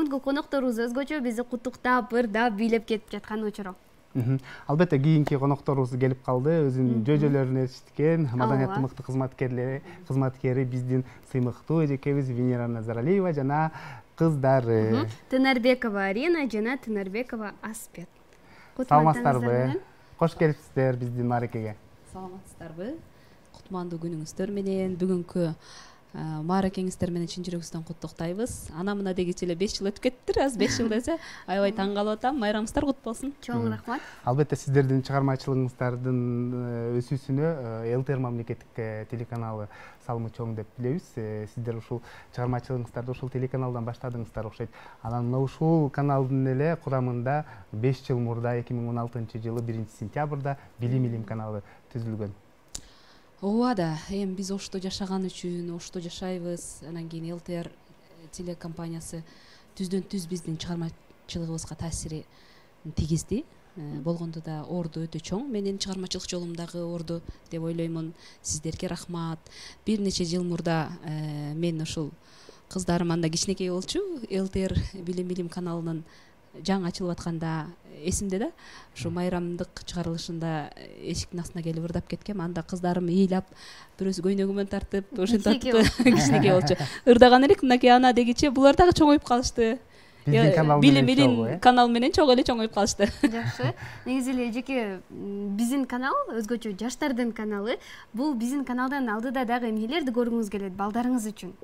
бүгүнкү конокторубуз өзгөчө бизди куттуктап, ырдап, бийлеп кетип жаткан учуру. Албетте кийинки конокторубуз келип калды. Өзүнүн жөжөлөрүн ээрчиткен маданияттын мыкты кызматкери биздин сыймыктуу эжекебиз Венера Назаралиева жана кыздары. Тынарбекова Арина жана Тынарбекова Аспет. Саламатсыздарбы? Кош келипсиздер биздин мааракеге. Саламатсыздарбы? Кутмандуу күнүңүздөр менен бүгүнкү мааракеңиздер менен чын жүрөгүбүздөн куттуктайбыз. Ана мына дегиче эле 5 жыл өтүп кеттир, азыр 5 жыл десе аябай таң калып атам. Майрамыңыздар кут болсун. Чоң рахмат. Албетте сиздердин чыгармачылыгыңыздардын өсүүсүнө ЛТР мамлекеттик телеканалы салымы чоң деп билебиз. Сиздер ушул чыгармачылыгыңыздарды ушул телеканалдан баштадыңыздар окшойт. Анан мына ушул каналдын эле курамында 5 жыл мурда 2016-жылы 1-сентябрда Билим Илим каналы түзүлгөн. Ооба да, эми биз ошто жашаган үчүн, ошто жашайбыз. Анан кийин ЛТР телекомпаниясы түздөн түз биздин чыгармачылыгыбызга таасири тийгизди. Болгондо да орду өтө чоң. Менин чыгармачылык жолумдагы орду деп ойлоймун. Сиздерге рахмат. Бир нече жыл мурда мен ушул кыздарым анда кичинекей болчу. ЛТР Билим Илим каналынын жаңы ачылып атканда эсимде да. Ушу майрамдык чыгарылышында эшиктин астына келип ырдап кеткем. Анда кыздарым ыйлап, бирөөсү көйнөгүмөн тартып, ошентип кичинекей болчу. Ырдаган элек мынакей ана дегиче булар дагы чоңоюп калышты. Билим Илим канал менен чоң эле чоңоюп калышты. Жакшы. Негизи эле эжеке биздин канал өзгөчө жаштардын каналы. Бул биздин каналдан алдыда дагы эмнелерди көргүңүз келет балдарыңыз үчүн?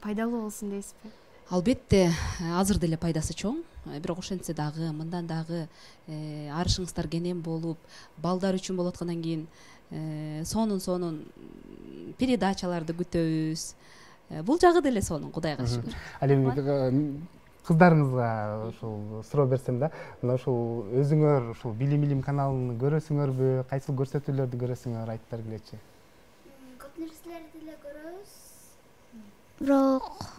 Пайдалуу болсун дейсизби? Албетте, азыр деле пайдасы чоң. Бирок ошентсе дагы, мындан дагы арышыңыздар кенен болуп, балдар үчүн болуп аткандан кийин сонун передачаларды күтөбүз. Бул жагы деле сонун, Кудайга шүгүр. Ал эми кыздарыңызга ушул суроо берсем да, мына ушул өзүңөр ушул Билим Илим каналын көрөсүңөрбү, кайсыл көрсөтүүлөрдү көрөсүңөр айтып бергилечи? Көп нерселерди эле көрөбүз. Бирок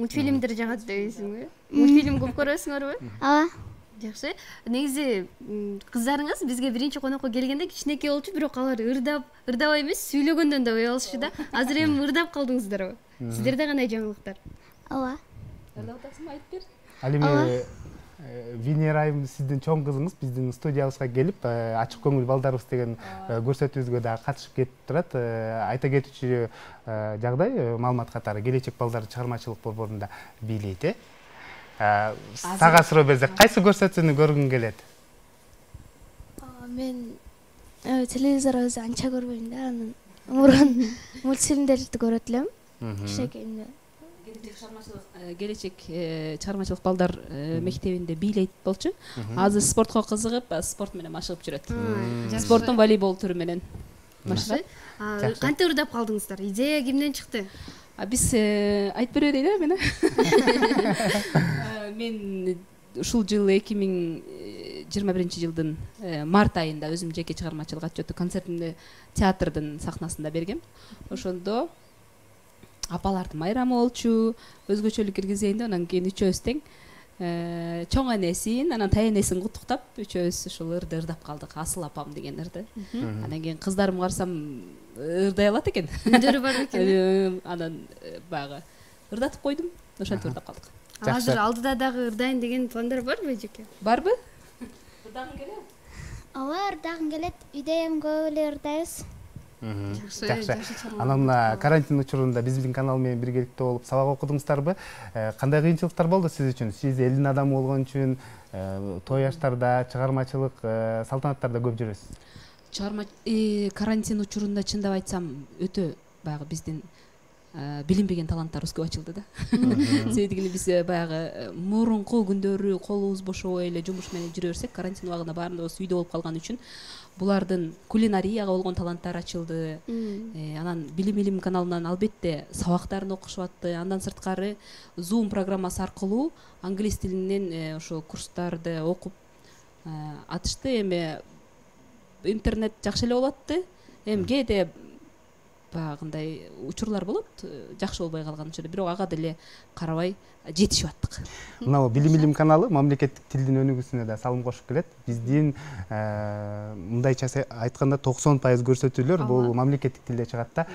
мультфильмдер жагат дейсиңби? Мультфильм көп көрөсүңөрбү? Ооба. Жакшы. Негизи кыздарыңыз бизге биринчи конокко келгенде кичинекей болчу, бирок алар ырдабай эмес, сүйлөгөндөн да уялышчу да. Азыр эми ырдап калдыңыздарбы? Сиздерде кандай жаңылыктар? Ооба. Ырдап атасыңбы, айтып бер. Ал эми Венера айым сиздин чоң кызыңыз биздин студиябызга келип, ачык көңүл балдарыбыз деген көрсөтүүбүзгө да катышып кетип турат. Айта кетүүчү жагдай, маалымат катары келечек балдар чыгармачылык борборунда бийлейт, Сага суроо берсек, кайсы көрсөтүүнү көргүң келет? Мен телевизор өзү анча көрбөйм да, анан мурун мультфильмдерди көрөт элем. Кичинекейимде. Келечек чыгармачылык балдар мектебинде бийлейт болчу. Азыр спортко кызыгып, спорт менен машыгып жүрөт. Спорттун волейбол түрү менен машыгат. Кантип ырдап калдыңыздар? Идея кимден чыкты? Биз айтып берейин мен. Мен ушул жыл 2021-жылдын март айында өзүм жеке чыгармачылык отчетту концертимди театрдын сахнасында бергем. Ошондо апалардын майрамы болчу, өзгөчөлүк киргизейин деп, анан кийин үчөөбүз тең чоң энесин, анан тай энесин куттуктап, үчөөбүз ушул ырдап калдык. Асыл апам деген ырды. Анан кийин кыздарым карасам ырдай алат экен. Үндөрү бар экен. Анан баягы ырдатып койдум, ошентип ырдап калдык. Азыр алдыда дагы ырдайын деген пландар барбы эжеке? Барбы? Ырдагың келет? Ооба, ырдагым келет. Үйдө эми көп эле ырдайбыз. Жакшы. Анан мына карантин учурунда биздин канал менен биргеликте болуп сабак окудуңуздарбы? Кандай кыйынчылыктар болду сиз үчүн? Сиз элдин адамы болгон үчүн той аштарда, чыгармачылык салтанаттарда көп жүрөсүз. Карантин учурунда чындап айтсам өтө баягы биздин билинбеген таланттарыбыз көп ачылды да. Себеби биз баягы мурунку күндөрү колубуз бошобой эле жумуш менен жүрө берсек, карантин убагында баарыбыз үйдө болуп калган үчүн булардын кулинарияга болгон таланттары ачылды. Анан Билим Илим каналынан албетте сабактарын окушуп атты. Андан сырткары Zoom программасы аркылуу англис тилинен ошо курстарды окуп атышты. Эми интернет жакшы эле болуп атты. Эми кээде баягындай учурлар болот, жакшы болбой калган учурда, бирок ага деле карабай жетишип аттык. Мына Билим Илим каналы мамлекеттик тилдин өнүгүүсүнө да салым кошуп келет. Биздин мындайча айтканда 90% көрсөтүүлөр бул мамлекеттик тилде чыгат да.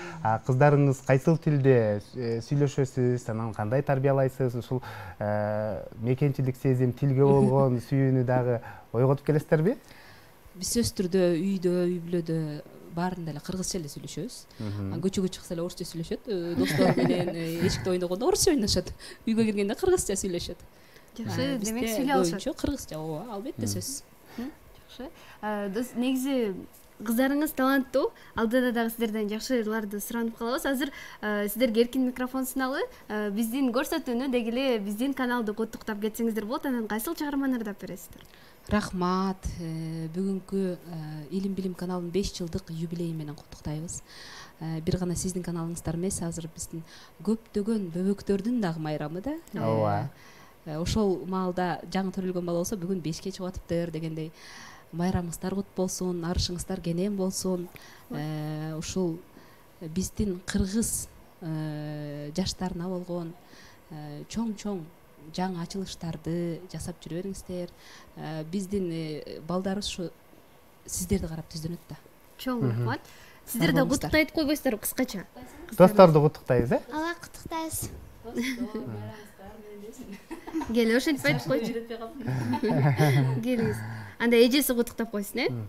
Кыздарыңыз кайсыл тилде сүйлөшөсүз, анан кандай тарбиялайсыз? Ушул мекенчилик сезим, тилге болгон сүйүүнү дагы ойготуп келесиздерби? Биз сөзсүз түрдө үйдө, үй бүлөдө баарында эле кыргызча эле сүйлөшөбүз. Көчөгө чыкса эле орусча сүйлөшөт. Достор менен эшикте ойногондо орусча ойношот. Үйгө киргенде кыргызча сүйлөшөт. Жакшы, демек сүйлөй алышат. Кыргызча, ооба, албетте сөз. Жакшы. Негизи кыздарыңыз таланттуу. Алдыда дагы сиздерден жакшыларды суранып калабыз. Азыр сиздерге эркин микрофон суналып, биздин көрсөтүүнү деги эле биздин каналды куттуктап кетсеңиздер болот. Анан кайсыл чыгарманы ырдап бересиздер? Рахмат. Бүгүнкү Илим Билим каналынын 5 жылдык юбилейи менен куттуктайбыз. Бир гана сиздин каналыңыздар эмес, азыр биздин көптөгөн бөбөктөрдүн дагы майрамы да. Ооба. Ошол маалда жаңы төрөлгөн бала болсо бүгүн 5ке чыгып атыптыр дегендей, майрамыңыздар кут болсун, арышыңыздар кенен болсун. Ушул биздин кыргыз жаштарына болгон чоң жаңы ачылыштарды жасап жүрө бериңиздер. Биздин балдарыбыз ушу сиздерди карап түздөнөт да. Чоң рахмат. Сиздер да куттуктай айтып койбойсуздарбы кыскача? Досторду куттуктайбыз, Ала куттуктайбыз. Кел, ошентип айтып койчу. Келиңиз. Анда эжеси куттуктап койсун,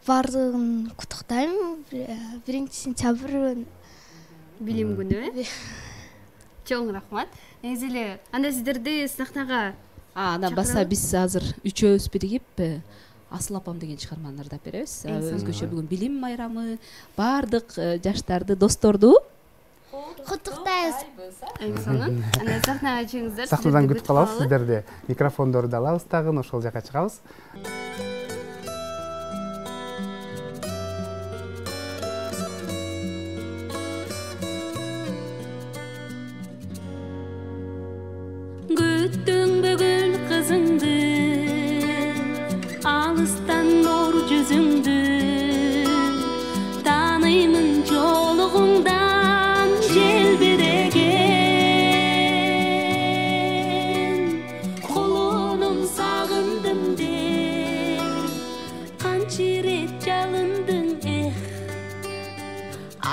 Бардыгын куттуктайм. 1-сентябрь билим күнү. Чоң рахмат. Негизи эле анда сиздерди сахнага Андан баса биз азыр үчөөбүз биригип Асыл апам деген чыгарманы ырдап беребиз. Өзгөчө бүгүн билим майрамы, бардык жаштарды, досторду куттуктайбыз. эң сонун. Анда сахнага чыгыңыздар. Сахнадан күтүп калабыз сиздерди. Микрофондорду алабыз тагын, ошол жака чыгабыз. Күттүң бүгүн кызыңды, алыстан нор жүзүңдү, тааныймын жолугуңдан желбиреген. Колунум сагындым деп, канча ирет жалындың,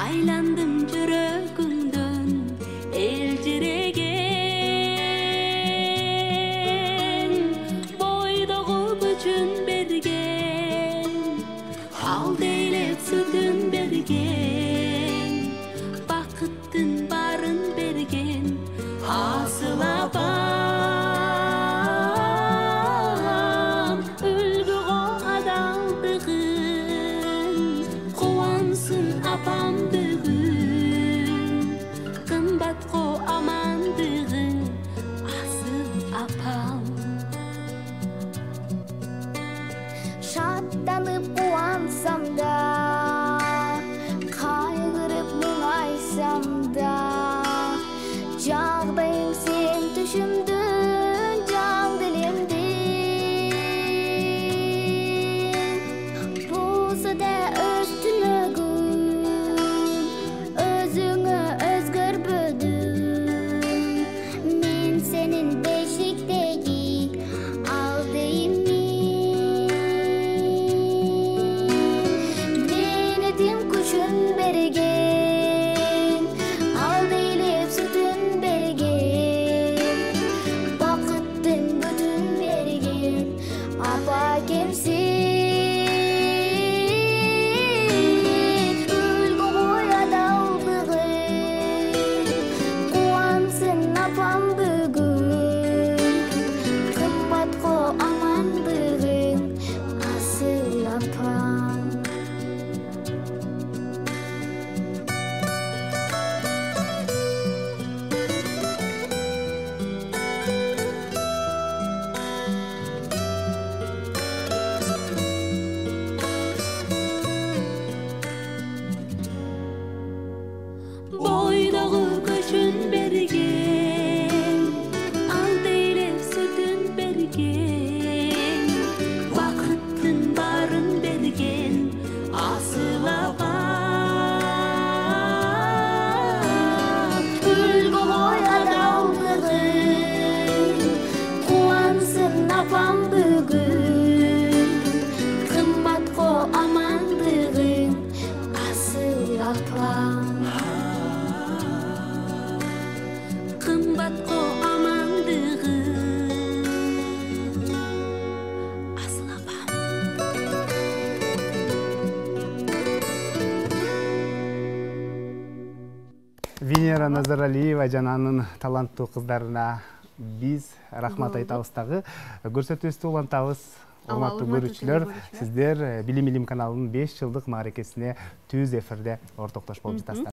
айландым жүрөгүңдөн элжиреген. жатко амандыгы асыл апам Венера Назаралиева жана анын таланттуу кыздарына биз рахмат айтабыз дагы. Көрсөтүүбүздү улантабыз. Урматтуу көрүүчүлөр, сиздер Билим Илим каналынын 5 жылдык мааракесине түз эфирде ортоктош болуп жатасыздар.